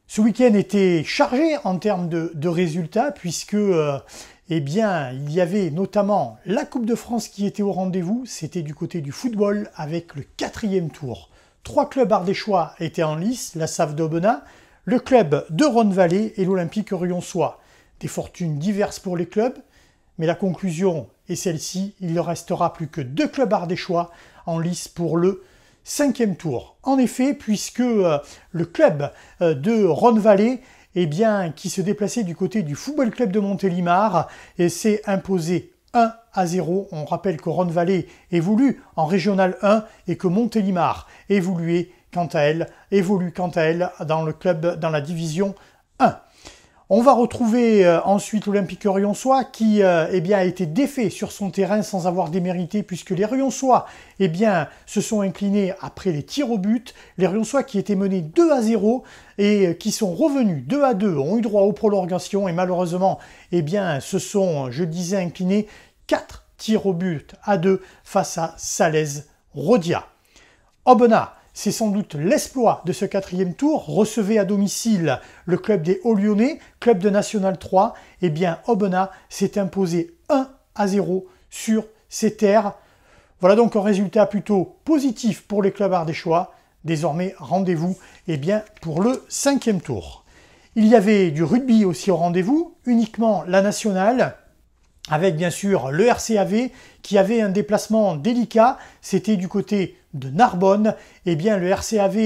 Ce week-end était chargé en termes de résultats puisque eh bien, il y avait notamment la Coupe de France qui était au rendez-vous. C'était du côté du football avec le 4e tour. 3 clubs ardéchois étaient en lice, la SAF d'Aubenas, le club de Rhône-Vallée et l'Olympique Ryonçois. Des fortunes diverses pour les clubs, mais la conclusion est celle-ci. Il ne restera plus que 2 clubs ardéchois en lice pour le 5e tour. En effet, puisque le club de Rhône-Vallée, eh bien, qui se déplaçait du côté du Football Club de Montélimar, s'est imposé 1-0. On rappelle que Rhône-Vallée évolue en Régional 1 et que Montélimar évolue quant à elle dans le club dans la division 1. On va retrouver ensuite l'Olympique Ryonçois qui eh bien, a été défait sur son terrain sans avoir démérité puisque les Ryonçois eh bien, se sont inclinés après les tirs au but. Les Ryonçois qui étaient menés 2-0 et qui sont revenus 2-2 ont eu droit aux prolongations et malheureusement eh bien, se sont, je disais, inclinés 4 tirs au but à 2 face à Salaise-Rhodia. Aubenas, c'est sans doute l'exploit de ce 4e tour. Recevait à domicile le club des Hauts-Lyonnais, club de National 3. Eh bien, Aubenas s'est imposé 1-0 sur ses terres. Voilà donc un résultat plutôt positif pour les clubs ardéchois. Désormais, rendez-vous eh bien, pour le 5e tour. Il y avait du rugby aussi au rendez-vous, uniquement la nationale, avec bien sûr le RCAV qui avait un déplacement délicat. C'était du côté de Narbonne. Eh bien, le RCAV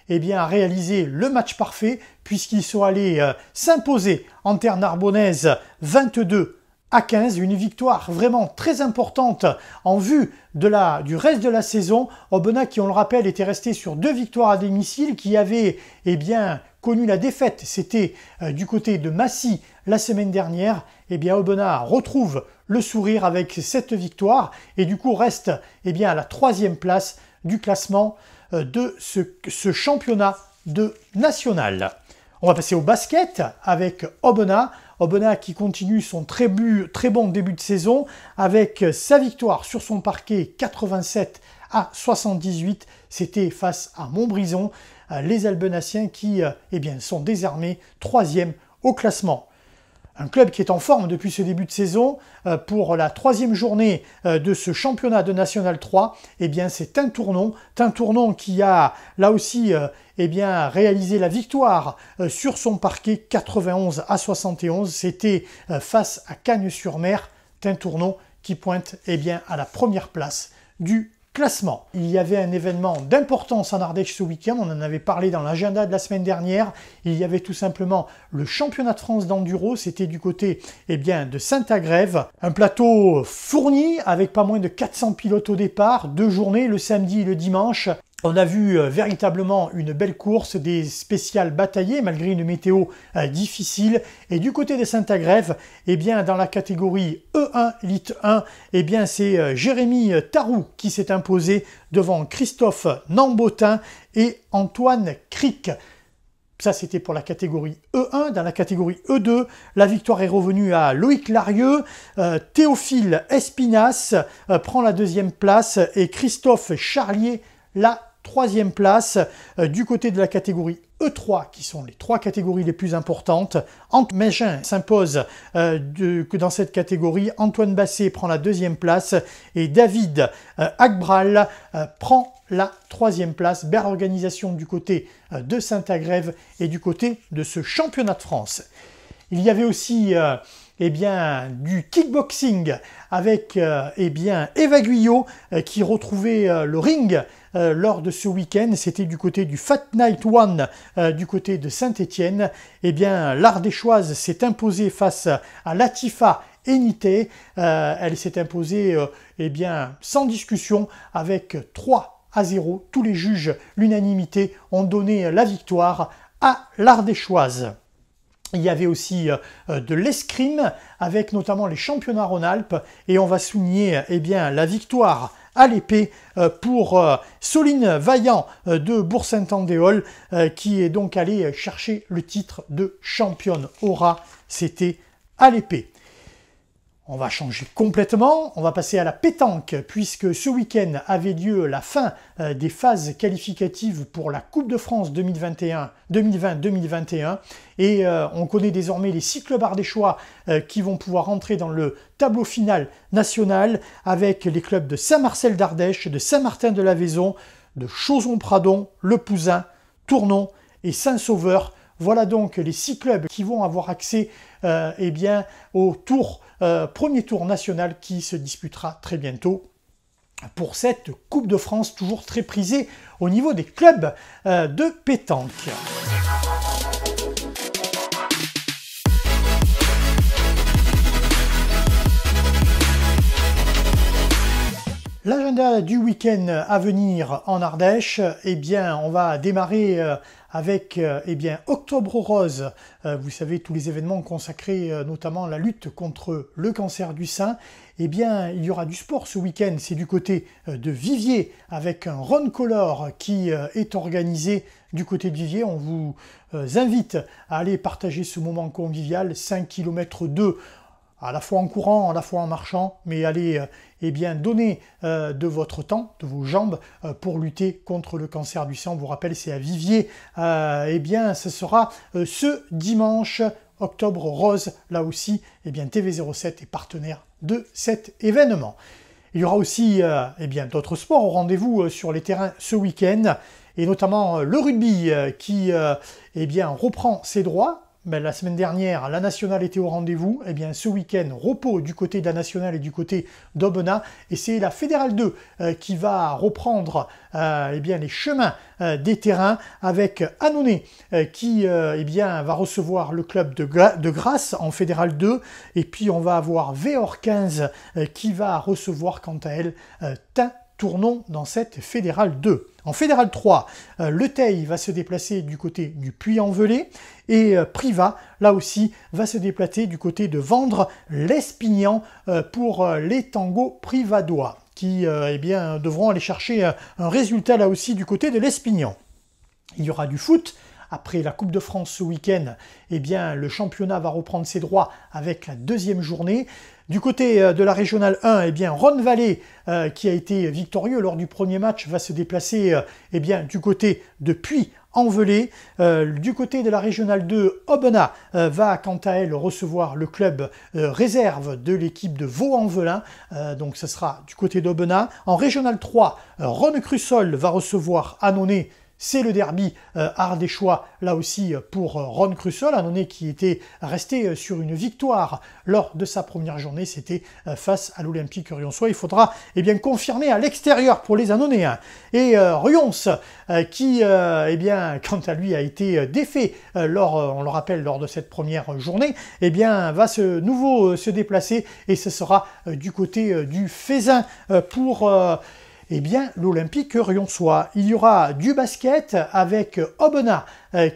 eh bien, a réalisé le match parfait puisqu'ils sont allés s'imposer en terre narbonnaise 22-15. Une victoire vraiment très importante en vue du reste de la saison. Aubenas, qui on le rappelle, était resté sur 2 victoires à domicile, qui avait eh bien, connu la défaite. C'était du côté de Massy la semaine dernière. Eh bien, Aubenas retrouve le sourire avec cette victoire et du coup reste eh bien, à la 3e place du classement de ce championnat de national. On va passer au basket avec Aubenas. Aubenas qui continue son très bon début de saison avec sa victoire sur son parquet 87-78. C'était face à Montbrison, les Albenassiens qui eh bien, sont désormais 3e au classement. Un club qui est en forme depuis ce début de saison pour la 3e journée de ce championnat de National 3, eh bien c'est Tintournon qui a là aussi eh bien, réalisé la victoire sur son parquet 91-71. C'était face à Cagnes-sur-Mer. Tintournon qui pointe eh bien, à la 1re place du classement. Il y avait un événement d'importance en Ardèche ce week-end, on en avait parlé dans l'agenda de la semaine dernière. Il y avait tout simplement le championnat de France d'enduro, c'était du côté eh bien, de Saint-Agrève. Un plateau fourni avec pas moins de 400 pilotes au départ, 2 journées, le samedi et le dimanche. On a vu véritablement une belle course, des spéciales bataillées malgré une météo difficile. Et du côté de Saint-Agrève, eh bien dans la catégorie E1, Elite 1, eh bien c'est Jérémy Tarou qui s'est imposé devant Christophe Nambotin et Antoine Cric. Ça, c'était pour la catégorie E1. Dans la catégorie E2, la victoire est revenue à Loïc Larieux. Théophile Espinas prend la 2e place et Christophe Charlier la 3e place. Du côté de la catégorie E3, qui sont les 3 catégories les plus importantes. Antoine Mégin s'impose que dans cette catégorie. Antoine Basset prend la 2e place et David Agbral prend la 3e place. Belle organisation du côté de Saint-Agrève et du côté de ce championnat de France. Il y avait aussi eh bien, du kickboxing avec eh bien, Eva Guyot qui retrouvait le ring lors de ce week-end. C'était du côté du Fat Night One du côté de Saint-Étienne. Eh bien, l'Ardéchoise s'est imposée face à Latifa Enité. Elle s'est imposée eh bien, sans discussion avec 3-0. Tous les juges, l'unanimité, ont donné la victoire à l'Ardéchoise. Il y avait aussi de l'escrime avec notamment les championnats Rhône-Alpes et on va souligner eh bien, la victoire à l'épée pour Soline Vaillant de Bourg-Saint-Andéol qui est donc allée chercher le titre de championne Aura. C'était à l'épée. On va changer complètement, on va passer à la pétanque puisque ce week-end avait lieu la fin des phases qualificatives pour la Coupe de France 2020-2021 et on connaît désormais les 6 clubs ardéchois qui vont pouvoir entrer dans le tableau final national avec les clubs de Saint-Marcel d'Ardèche, de Saint-Martin-de-la-Vaison, de Chauzon-Pradon, Le Pouzin, Tournon et Saint-Sauveur. Voilà donc les 6 clubs qui vont avoir accès au premier tour national qui se disputera très bientôt pour cette Coupe de France, toujours très prisée au niveau des clubs de pétanque. L'agenda du week-end à venir en Ardèche, on va démarrer avec Octobre Rose, vous savez, tous les événements consacrés notamment à la lutte contre le cancer du sein. Il y aura du sport ce week-end, c'est du côté de Viviers avec un Run Color qui est organisé du côté de Viviers. On vous invite à aller partager ce moment convivial, 5 km 2 à la fois en courant, à la fois en marchant, mais allez donner de votre temps, de vos jambes, pour lutter contre le cancer du sein. On vous rappelle, c'est à Viviers. Ce sera ce dimanche, Octobre Rose. Là aussi, TV07 est partenaire de cet événement. Il y aura aussi d'autres sports au rendez-vous sur les terrains ce week-end, et notamment le rugby qui reprend ses droits. La semaine dernière, la nationale était au rendez-vous. Ce week-end, repos du côté de la nationale et du côté d'Aubenas. Et c'est la Fédérale 2 qui va reprendre les chemins des terrains avec Annonay qui va recevoir le club de Grasse en Fédérale 2. Et puis on va avoir Véor 15 qui va recevoir quant à elle Tournon dans cette Fédérale 2. En Fédérale 3, le Teil va se déplacer du côté du Puy-en-Velay et Privas, là aussi, va se déplacer du côté de Vendre-l'Espignan pour les tangos privadois qui devront aller chercher un résultat là aussi du côté de l'Espignan. Il y aura du foot. Après la Coupe de France ce week-end, le championnat va reprendre ses droits avec la deuxième journée. Du côté de la Régionale 1, Rhône-Vallée, qui a été victorieux lors du premier match, va se déplacer du côté de Puy-en-Velay. Du côté de la Régionale 2, Aubenas va quant à elle recevoir le club réserve de l'équipe de Vaux-en-Velin. Donc ce sera du côté d'Aubenas. En Régionale 3, Rhône-Crussol va recevoir Annonay. C'est le derby ardéchois, là aussi, pour Rhône-Crussol. Annonay qui était resté sur une victoire lors de sa première journée, c'était face à l'Olympique Rionssois. Il faudra confirmer à l'extérieur pour les Annonayens. Et Rions, qui, quant à lui, a été défait, on le rappelle, lors de cette première journée, va se déplacer et ce sera du côté du Faisin pour... l'Olympique Rionssois. Il y aura du basket avec Aubenas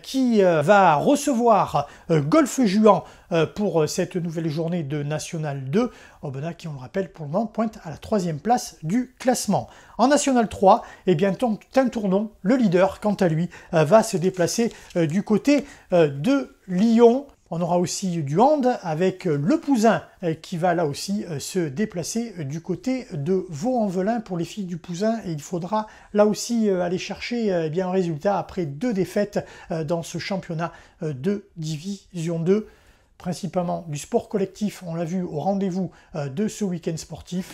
qui va recevoir Golfe Juan pour cette nouvelle journée de National 2. Aubenas qui, on le rappelle, pour le moment, pointe à la 3e place du classement. En National 3, Tintournon, le leader, quant à lui, va se déplacer du côté de Lyon. On aura aussi du hand avec Le Pouzin qui va là aussi se déplacer du côté de Vaux-en-Velin pour les filles du Pouzin. Et il faudra là aussi aller chercher un résultat après 2 défaites dans ce championnat de Division 2. Principalement du sport collectif, on l'a vu au rendez-vous de ce week-end sportif.